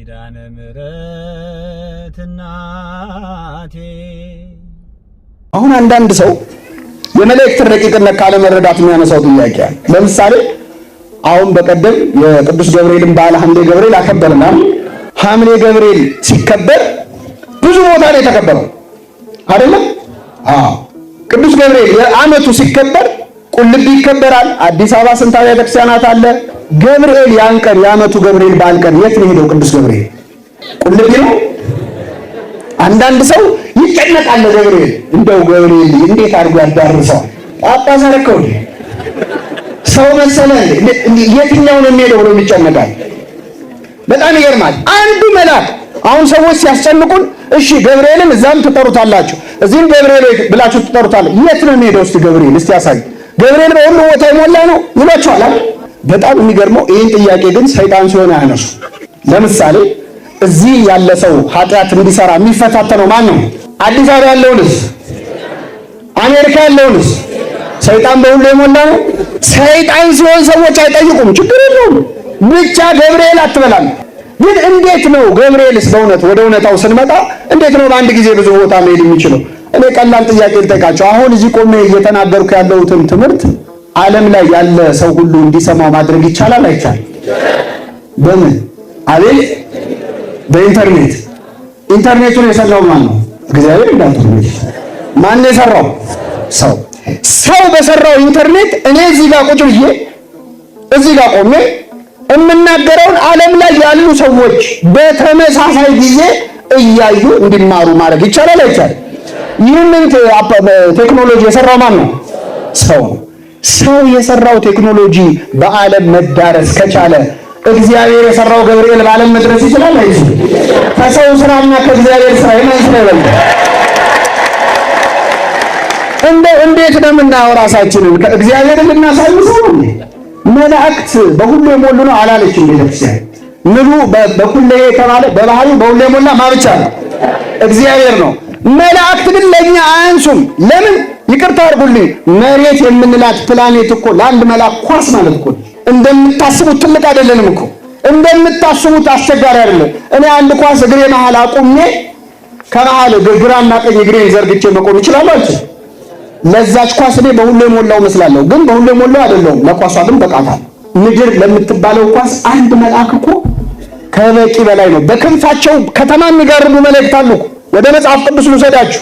ኪዳነ ምሕረት እናቴ። አሁን አንዳንድ ሰው የመላእክት ረቂቅነት ካለ መረዳት የሚያነሳው ጥያቄ አለ። ለምሳሌ አሁን በቀደም የቅዱስ ገብርኤልን በዓለ ሐምሌ ገብርኤል አከበርና ሐምሌ ገብርኤል ሲከበር ብዙ ቦታ ላይ ተከበረው አይደለም? ቅዱስ ገብርኤል የዓመቱ ሲከበር ቁልቢ ይከበራል። አዲስ አበባ ስንት አብያተ ክርስቲያናት አለ። ገብርኤል ያን ቀን የዓመቱ ገብርኤል በዓል ቀን የት ነው ሄደው? ቅዱስ ገብርኤል ቁልቢ ነው። አንዳንድ ሰው ይጨነቃል። ገብርኤል እንደው ገብርኤል እንዴት አድርጎ ያዳርሰው? ጳጳስ አረከው ሰው መሰለ የትኛው ነው የሚሄደው ብሎ ይጨነቃል። በጣም ይገርማል። አንዱ መልአክ አሁን ሰዎች ሲያስጨንቁን፣ እሺ ገብርኤልን እዛም ትጠሩታላችሁ እዚህም ገብርኤል ብላችሁ ትጠሩታላችሁ። የት ነው የሚሄደው? እስቲ ገብርኤል እስቲ ያሳይ። ገብርኤል በሁሉ ቦታ የሞላ ነው ይሏቸዋል። በጣም የሚገርመው ይህን ጥያቄ ግን ሰይጣን ሲሆን አያነሱ። ለምሳሌ እዚህ ያለ ሰው ኃጢአት እንዲሰራ የሚፈታተነው ማን ነው? አዲስ አበባ ያለውንስ አሜሪካ ያለውንስ ሰይጣን በሁሉ የሞላ ነው። ሰይጣን ሲሆን ሰዎች አይጠይቁም፣ ችግር የለውም ብቻ ገብርኤል አትበላም። ግን እንዴት ነው ገብርኤልስ? በእውነት ወደ እውነታው ስንመጣ እንዴት ነው በአንድ ጊዜ ብዙ ቦታ መሄድ የሚችለው? እኔ ቀላል ጥያቄ ልጠይቃቸው። አሁን እዚህ ቆሜ እየተናገርኩ ያለሁትን ትምህርት ዓለም ላይ ያለ ሰው ሁሉ እንዲሰማው ማድረግ ይቻላል አይቻልም? በምን አቤት? በኢንተርኔት። ኢንተርኔቱን የሰራው ማን ነው? እግዚአብሔር እንዳትሉ። ማን የሰራው? ሰው። ሰው በሰራው ኢንተርኔት እኔ እዚህ ጋር ቁጭ ብዬ እዚህ ጋር ቆሜ የምናገረውን ዓለም ላይ ያሉ ሰዎች በተመሳሳይ ጊዜ እያዩ እንዲማሩ ማድረግ ይቻላል አይቻልም? ይህንን ቴክኖሎጂ የሰራው ማን ነው? ሰው። ሰው የሰራው ቴክኖሎጂ በዓለም መዳረስ ከቻለ እግዚአብሔር የሰራው ገብርኤል በዓለም መድረስ ይችላል አይችልም? ከሰው ስራና ከእግዚአብሔር ስራ የማይስለ ይበልጣል። እንዴት ነው የምናየው? ራሳችንን ከእግዚአብሔር ልናሳልፈው ነው። መላእክት በሁሉ የሞሉ ነው አላለችም ቤተክርስቲያን። ምሉ በኩል የተባለ በባህሪው በሁሉ የሞላ ማብቻ ነው እግዚአብሔር ነው። መላእክት ግን ለኛ አያንሱም። ለምን? ይቅርታ አድርጉልኝ፣ መሬት የምንላት ፕላኔት እኮ ለአንድ መልአክ ኳስ ማለት እኮ እንደምታስቡት ትልቅ አይደለንም እኮ። እንደምታስቡት አስቸጋሪ አይደለም። እኔ አንድ ኳስ እግሬ መሃል አቁሜ ከመሃል ግራና ቀኝ እግሬን ዘርግቼ መቆም እችላለሁ አይደል? ለዛች ኳስ እኔ በሁሉ የሞላው መስላለሁ፣ ግን በሁሉ የሞላው አይደለም። ለኳሷ ግን በቃታል። ምድር ለምትባለው ኳስ አንድ መልአክ እኮ ከበቂ በላይ ነው። በክንፋቸው ከተማ የሚጋርዱ መላእክት አሉ። ወደ መጽሐፍ ቅዱስ ልውሰዳችሁ።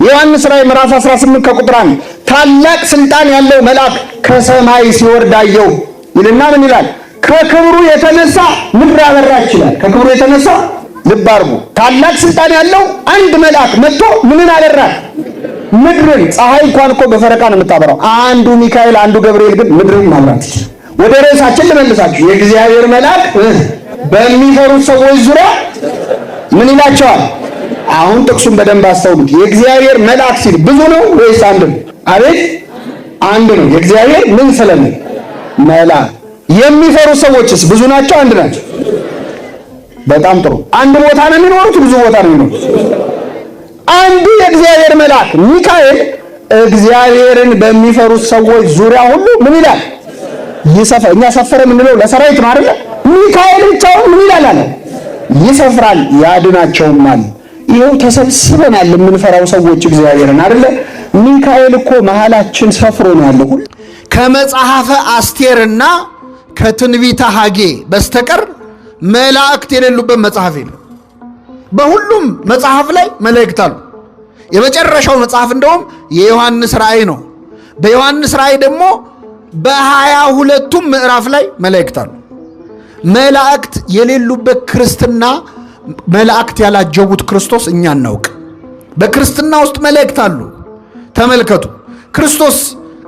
ዮሐንስ ራእይ ምዕራፍ 18 ከቁጥር 1 ታላቅ ስልጣን ያለው መልአክ ከሰማይ ሲወርድ አየሁ ይልና ምን ይላል? ከክብሩ የተነሳ ምድር አበራች ይላል። ከክብሩ የተነሳ ልብ አድርጉ። ታላቅ ስልጣን ያለው አንድ መልአክ መጥቶ ምንን አበራት? ምድርን። ፀሐይ እንኳን እኮ በፈረቃ ነው የምታበራው። አንዱ ሚካኤል አንዱ ገብርኤል ግን ምድርን ማብራት ይችላል። ወደ ርዕሳችን ልመልሳችሁ። የእግዚአብሔር መልአክ በሚፈሩት ሰዎች ዙሪያ ምን ይላቸዋል? አሁን ጥቅሱን በደንብ አስተውሉት። የእግዚአብሔር መልአክ ሲል ብዙ ነው ወይስ አንድ ነው? አቤት አንድ ነው። የእግዚአብሔር ምን ስለምን መልአክ። የሚፈሩት ሰዎችስ ብዙ ናቸው አንድ ናቸው? በጣም ጥሩ። አንድ ቦታ ነው የሚኖሩት? ብዙ ቦታ ነው የሚኖሩት? አንዱ የእግዚአብሔር መልአክ ሚካኤል እግዚአብሔርን በሚፈሩት ሰዎች ዙሪያ ሁሉ ምን ይላል? ይሰፍራል። እኛ ሰፈረ የምንለው ለሰራዊት ነው አይደል? ሚካኤል ብቻውን ምን ይላል አለ? ይሰፍራል ያድናቸውማል። ይኸው ተሰብስበናል የምንፈራው ሰዎች እግዚአብሔርን አይደለ? ሚካኤል እኮ መሃላችን ሰፍሮ ነው ያለው። ከመጽሐፈ አስቴርና ከትንቢተ ሐጌ በስተቀር መላእክት የሌሉበት መጽሐፍ የለም። በሁሉም መጽሐፍ ላይ መላእክት አሉ። የመጨረሻው መጽሐፍ እንደውም የዮሐንስ ራእይ ነው። በዮሐንስ ራእይ ደግሞ በ22ቱም ምዕራፍ ላይ መላእክት አሉ። መላእክት የሌሉበት ክርስትና፣ መላእክት ያላጀቡት ክርስቶስ እኛ እናውቅ። በክርስትና ውስጥ መላእክት አሉ። ተመልከቱ፣ ክርስቶስ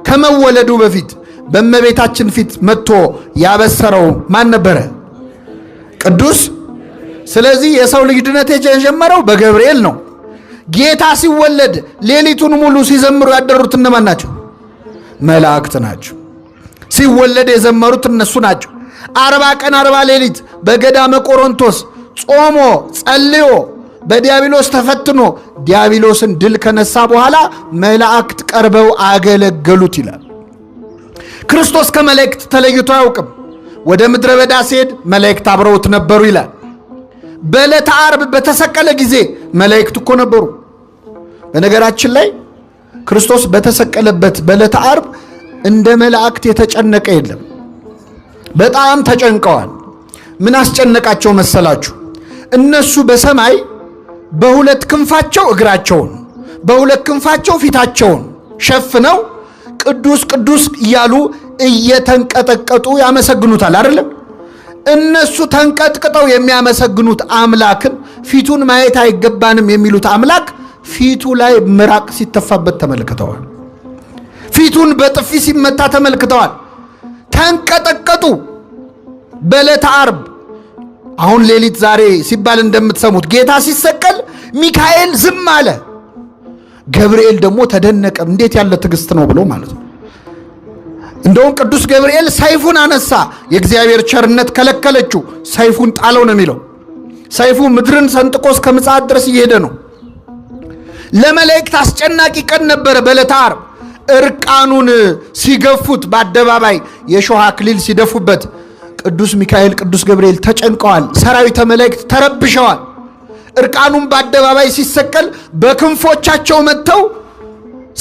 ከመወለዱ በፊት በእመቤታችን ፊት መጥቶ ያበሰረው ማን ነበረ? ቅዱስ። ስለዚህ የሰው ልጅ ድነት የጀመረው በገብርኤል ነው። ጌታ ሲወለድ ሌሊቱን ሙሉ ሲዘምሩ ያደሩት እነማን ናቸው? መላእክት ናቸው። ሲወለድ የዘመሩት እነሱ ናቸው። 40 ቀን 40 ሌሊት በገዳመ ቆሮንቶስ ጾሞ ጸልዮ በዲያብሎስ ተፈትኖ ዲያብሎስን ድል ከነሳ በኋላ መላእክት ቀርበው አገለገሉት ይላል። ክርስቶስ ከመላእክት ተለይቶ አያውቅም። ወደ ምድረ በዳ ሲሄድ መላእክት አብረውት ነበሩ ይላል። በዕለተ ዓርብ በተሰቀለ ጊዜ መላእክት እኮ ነበሩ። በነገራችን ላይ ክርስቶስ በተሰቀለበት በዕለተ ዓርብ እንደ መላእክት የተጨነቀ የለም። በጣም ተጨንቀዋል። ምን አስጨነቃቸው መሰላችሁ? እነሱ በሰማይ በሁለት ክንፋቸው እግራቸውን በሁለት ክንፋቸው ፊታቸውን ሸፍነው ቅዱስ ቅዱስ እያሉ እየተንቀጠቀጡ ያመሰግኑታል አይደለም? እነሱ ተንቀጥቅጠው የሚያመሰግኑት አምላክን ፊቱን ማየት አይገባንም የሚሉት አምላክ ፊቱ ላይ ምራቅ ሲተፋበት ተመልክተዋል። ፊቱን በጥፊ ሲመታ ተመልክተዋል። ተንቀጠቀጡ። በዕለተ ዓርብ አሁን ሌሊት ዛሬ ሲባል እንደምትሰሙት ጌታ ሲሰቀል ሚካኤል ዝም አለ። ገብርኤል ደግሞ ተደነቀ። እንዴት ያለ ትዕግስት ነው ብሎ ማለት ነው። እንደውም ቅዱስ ገብርኤል ሰይፉን አነሳ። የእግዚአብሔር ቸርነት ከለከለችው። ሰይፉን ጣለው ነው የሚለው። ሰይፉ ምድርን ሰንጥቆ እስከ ምጽአት ድረስ እየሄደ ነው። ለመላእክት አስጨናቂ ቀን ነበረ በዕለተ ዓርብ። እርቃኑን ሲገፉት፣ በአደባባይ የሾህ አክሊል ሲደፉበት ቅዱስ ሚካኤል ቅዱስ ገብርኤል ተጨንቀዋል። ሰራዊተ መላእክት ተረብሸዋል። እርቃኑን በአደባባይ ሲሰቀል በክንፎቻቸው መጥተው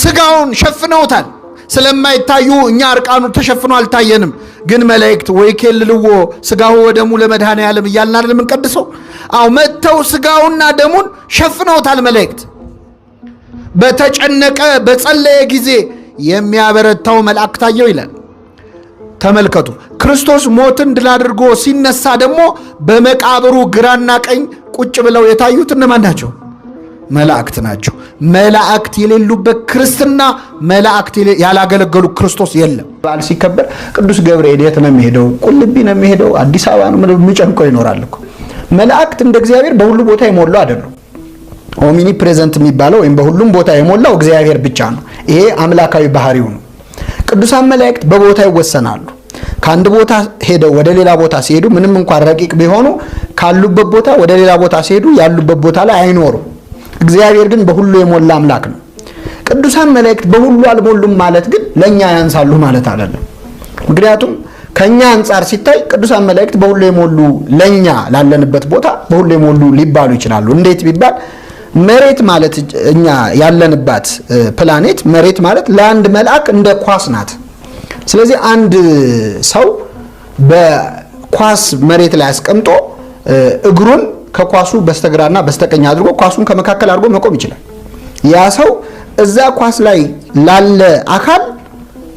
ስጋውን ሸፍነውታል። ስለማይታዩ እኛ እርቃኑ ተሸፍኖ አልታየንም። ግን መላእክት ወይ ኬልልዎ ስጋው ወደሙ ለመድኃኔ ዓለም እያልን አይደል የምንቀድሰው? አዎ መጥተው ስጋውና ደሙን ሸፍነውታል መላእክት። በተጨነቀ በጸለየ ጊዜ የሚያበረታው መልአክ ታየው ይላል። ተመልከቱ። ክርስቶስ ሞትን ድል አድርጎ ሲነሳ ደግሞ በመቃብሩ ግራና ቀኝ ቁጭ ብለው የታዩት እነማን ናቸው? መላእክት ናቸው። መላእክት የሌሉበት ክርስትና፣ መላእክት ያላገለገሉ ክርስቶስ የለም። በዓል ሲከበር ቅዱስ ገብርኤል የት ነው የሚሄደው? ቁልቢ ነው የሚሄደው? አዲስ አበባ ነው የሚጨንቀው? ይኖራል እኮ። መላእክት እንደ እግዚአብሔር በሁሉ ቦታ የሞሉ አይደሉም። ኦሚኒ ፕሬዘንት የሚባለው ወይም በሁሉም ቦታ የሞላው እግዚአብሔር ብቻ ነው። ይሄ አምላካዊ ባህሪው ነው። ቅዱሳን መላእክት በቦታ ይወሰናሉ። ከአንድ ቦታ ሄደው ወደ ሌላ ቦታ ሲሄዱ ምንም እንኳን ረቂቅ ቢሆኑ ካሉበት ቦታ ወደ ሌላ ቦታ ሲሄዱ ያሉበት ቦታ ላይ አይኖሩም። እግዚአብሔር ግን በሁሉ የሞላ አምላክ ነው። ቅዱሳን መላእክት በሁሉ አልሞሉም ማለት ግን ለኛ ያንሳሉ ማለት አይደለም። ምክንያቱም ከኛ አንጻር ሲታይ ቅዱሳን መላእክት በሁሉ የሞሉ ለኛ ላለንበት ቦታ በሁሉ የሞሉ ሊባሉ ይችላሉ። እንዴት ቢባል መሬት ማለት እኛ ያለንባት ፕላኔት መሬት ማለት ለአንድ መልአክ እንደ ኳስ ናት። ስለዚህ አንድ ሰው በኳስ መሬት ላይ አስቀምጦ እግሩን ከኳሱ በስተግራና በስተቀኝ አድርጎ ኳሱን ከመካከል አድርጎ መቆም ይችላል። ያ ሰው እዛ ኳስ ላይ ላለ አካል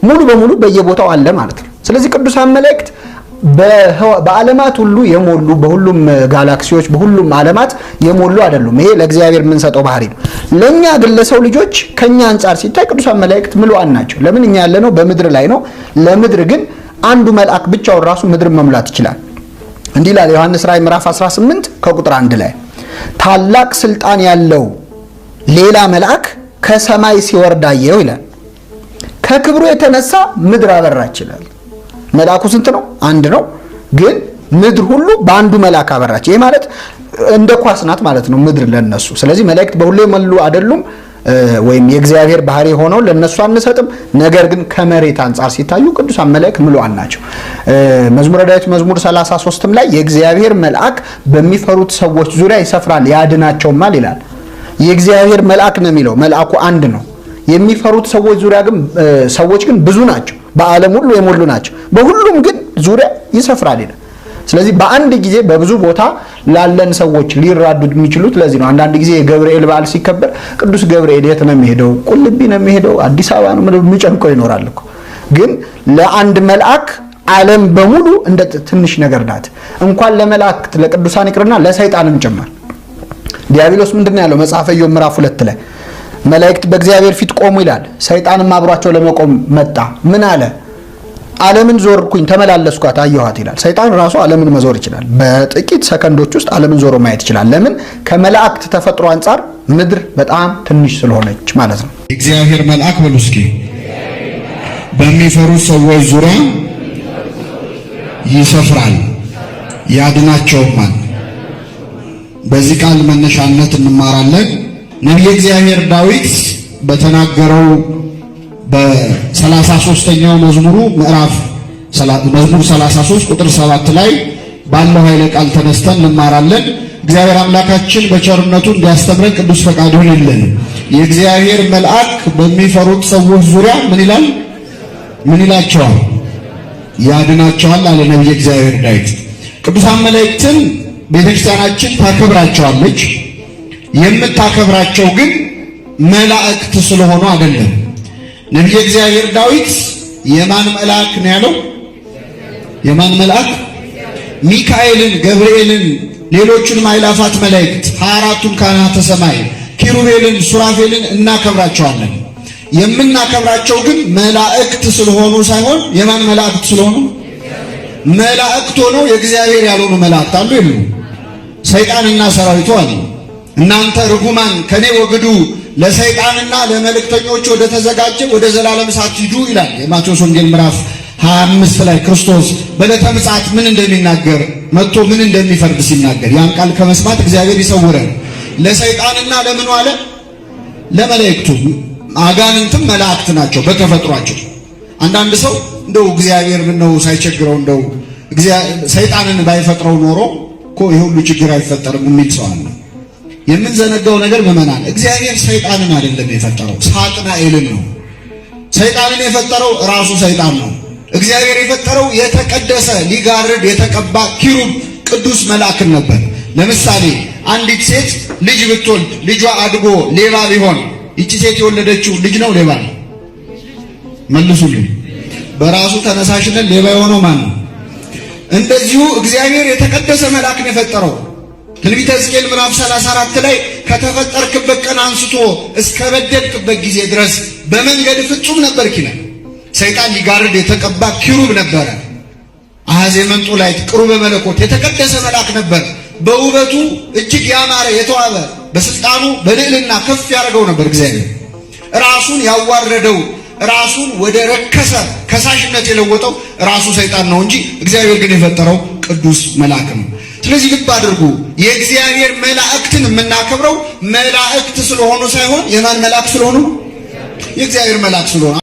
ሙሉ በሙሉ በየቦታው አለ ማለት ነው። ስለዚህ ቅዱሳን መላእክት በዓለማት ሁሉ የሞሉ በሁሉም ጋላክሲዎች በሁሉም ዓለማት የሞሉ አይደሉም። ይሄ ለእግዚአብሔር የምንሰጠው ባህሪ ነው። ለኛ ግን ለሰው ልጆች ከኛ አንጻር ሲታይ ቅዱሳን መላእክት ምሉዓን ናቸው። ለምን? እኛ ያለነው በምድር ላይ ነው። ለምድር ግን አንዱ መልአክ ብቻውን ራሱ ምድር መሙላት ይችላል። እንዲህ ይላል ዮሐንስ ራእይ ምዕራፍ 18 ከቁጥር 1 ላይ ታላቅ ስልጣን ያለው ሌላ መልአክ ከሰማይ ሲወርድ አየሁ ይላል። ከክብሩ የተነሳ ምድር አበራች ይላል። መልአኩ ስንት ነው? አንድ ነው። ግን ምድር ሁሉ በአንዱ መልአክ አበራች። ይሄ ማለት እንደ ኳስ ናት ማለት ነው ምድር ለነሱ። ስለዚህ መላእክት በሁሉ የሞሉ አይደሉም፣ ወይም የእግዚአብሔር ባህሪ ሆነው ለነሱ አንሰጥም። ነገር ግን ከመሬት አንጻር ሲታዩ ቅዱሳን መላእክት ምሉዓን ናቸው። መዝሙረ ዳዊት መዝሙር 33ም ላይ የእግዚአብሔር መልአክ በሚፈሩት ሰዎች ዙሪያ ይሰፍራል ያድናቸውማል ይላል። የእግዚአብሔር መልአክ ነው የሚለው። መልአኩ አንድ ነው። የሚፈሩት ሰዎች ዙሪያ ግን ሰዎች ግን ብዙ ናቸው። በዓለም ሁሉ የሞሉ ናቸው። በሁሉም ግን ዙሪያ ይሰፍራል ይላል። ስለዚህ በአንድ ጊዜ በብዙ ቦታ ላለን ሰዎች ሊራዱ የሚችሉት ለዚህ ነው። አንዳንድ ጊዜ የገብርኤል በዓል ሲከበር ቅዱስ ገብርኤል የት ነው የሚሄደው? ቁልቢ ነው የሚሄደው? አዲስ አበባ ነው የሚጨንቀው? ይኖራል እኮ። ግን ለአንድ መልአክ ዓለም በሙሉ እንደ ትንሽ ነገር ናት። እንኳን ለመላእክት ለቅዱሳን ይቅርና ለሰይጣንም ጭምር። ዲያብሎስ ምንድነው ያለው? መጽሐፈ ኢዮብ ምዕራፍ 2 ላይ መላእክት በእግዚአብሔር ፊት ቆሙ ይላል። ሰይጣንም አብሯቸው ለመቆም መጣ። ምን አለ? ዓለምን ዞርኩኝ ተመላለስኳት አየኋት ይላል። ሰይጣን ራሱ ዓለምን መዞር ይችላል። በጥቂት ሰከንዶች ውስጥ ዓለምን ዞሮ ማየት ይችላል። ለምን? ከመላእክት ተፈጥሮ አንጻር ምድር በጣም ትንሽ ስለሆነች ማለት ነው። እግዚአብሔር መልአክ በሉ እስኪ በሚፈሩት ሰዎች ዙሪያ ይሰፍራል ያድናቸውማል። በዚህ ቃል መነሻነት እንማራለን። ነቢየ እግዚአብሔር ዳዊት በተናገረው በ33ኛው መዝሙሩ መዝሙር 33 ቁጥር 7 ላይ ባለው ኃይለ ቃል ተነስተን እንማራለን። እግዚአብሔር አምላካችን በቸርነቱ እንዲያስተምረን ቅዱስ ፈቃዱ ይሁንልን። የእግዚአብሔር መልአክ በሚፈሩት ሰዎች ዙሪያ ምን ይላል? ምን ይላቸዋል? ያድናቸዋል አለ ነቢየ እግዚአብሔር ዳዊት። ቅዱሳን መላእክትን ቤተክርስቲያናችን ታከብራቸዋለች። የምታከብራቸው ግን መላእክት ስለሆኑ አይደለም። ነቢየ እግዚአብሔር ዳዊት የማን መልአክ ነው ያለው? የማን መልአክ? ሚካኤልን፣ ገብርኤልን፣ ሌሎቹንም አእላፋት መላእክት 24ቱን ካህናተ ሰማይ ኪሩቤልን፣ ሱራፌልን እናከብራቸዋለን። የምናከብራቸው ግን መላእክት ስለሆኑ ሳይሆን የማን መላእክት ስለሆኑ? መላእክት ሆነው የእግዚአብሔር ያልሆኑ መላእክት አሉ የሉ? ሰይጣንና ሰራዊቱ አሉ። እናንተ ርጉማን ከኔ ወግዱ፣ ለሰይጣንና ለመልእክተኞች ወደ ተዘጋጀ ወደ ዘላለም እሳት ሂዱ ይላል የማቴዎስ ወንጌል ምዕራፍ 25 ላይ ክርስቶስ በዕለተ ምጽአት ምን እንደሚናገር መጥቶ ምን እንደሚፈርድ ሲናገር ያን ቃል ከመስማት እግዚአብሔር ይሰውረን። ለሰይጣንና ለምኑ አለ? ለመላእክቱ። አጋንንትም መላእክት ናቸው በተፈጥሯቸው። አንዳንድ ሰው እንደው እግዚአብሔር ምነው ሳይቸግረው እንደው ሰይጣንን ባይፈጥረው ኖሮ እኮ ይሄ ሁሉ ችግር አይፈጠርም የሚል ሰው አለ። የምንዘነጋው ነገር ምዕመናን፣ እግዚአብሔር ሰይጣንን አይደለም የፈጠረው፣ ሳጥናኤልን ነው። ሰይጣንን የፈጠረው ራሱ ሰይጣን ነው። እግዚአብሔር የፈጠረው የተቀደሰ ሊጋርድ የተቀባ ኪሩብ ቅዱስ መልአክን ነበር። ለምሳሌ አንዲት ሴት ልጅ ብትወልድ ልጇ አድጎ ሌባ ቢሆን ይቺ ሴት የወለደችው ልጅ ነው ሌባ ነው? መልሱልኝ። በራሱ ተነሳሽነት ሌባ የሆነው ማን ነው? እንደዚሁ እግዚአብሔር የተቀደሰ መልአክን የፈጠረው ትንቢተ ሕዝቅኤል ምዕራፍ 34 ላይ ከተፈጠርክበት ቀን አንስቶ እስከ በደልክበት ጊዜ ድረስ በመንገድ ፍጹም ነበርክ ይላል። ሰይጣን ሊጋርድ የተቀባ ኪሩብ ነበረ። አሐዜ መንጦላዕት ቅሩበ መለኮት የተቀደሰ መልአክ ነበር። በውበቱ እጅግ ያማረ የተዋበ በስልጣኑ በልዕልና ከፍ ያደርገው ነበር። እግዚአብሔር ራሱን ያዋረደው ራሱን ወደ ረከሰ ከሳሽነት የለወጠው ራሱ ሰይጣን ነው እንጂ እግዚአብሔር ግን የፈጠረው ቅዱስ መልአክ ነው። ስለዚህ ልብ አድርጉ፣ የእግዚአብሔር መላእክትን የምናከብረው መላእክት ስለሆኑ ሳይሆን የማን መልአክ ስለሆኑ? የእግዚአብሔር መልአክ ስለሆኑ